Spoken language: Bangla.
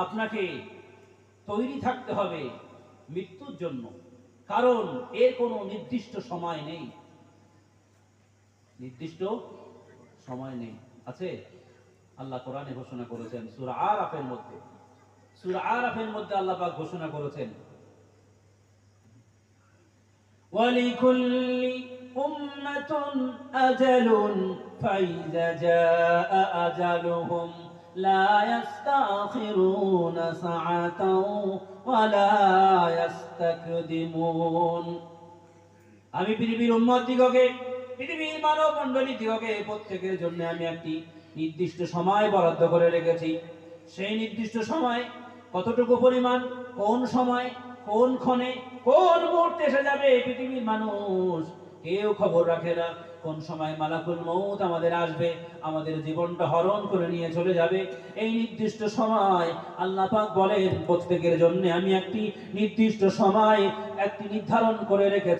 আপনাকে তৈরি থাকতে হবে মৃত্যুর জন্য, কারণ এর কোনো নির্দিষ্ট সময় নেই। নির্দিষ্ট সময় নেই আছে? আল্লাহ কোরআনে ঘোষণা করেছেন সূরা আরাফের মধ্যে আল্লাহ পাক ঘোষণা করেছেন, ওয়ালিকুল্লি উম্মাতুন আজালুন ফাইযা জাআ আজালুহুম লা ইস্তাখিরুনা সাআতাও ওয়া লা ইস্তাকদিমুন। আমি পৃথিবীর উম্মত দিগকে, পৃথিবীর মানব মণ্ডলী দিগকে প্রত্যেকের জন্য আমি একটি নির্দিষ্ট সময় বরাদ্দ করে রেখেছি। সেই নির্দিষ্ট সময় কতটুকু পরিমাণ, কোন সময়, কোন ক্ষণে, কোন মুহূর্তে এসে যাবে পৃথিবীর মানুষ কেউ খবর রাখে না। কোন সময় মালাকুল মউত আমাদের আসবে, আমাদের জীবনটা হরণ করে নিয়ে চলে যাবে, এই নির্দিষ্ট সময় আল্লাহ পাক বলেন প্রত্যেকের জন্য আমি একটি নির্দিষ্ট সময় একটি নির্ধারণ করে রেখেছি।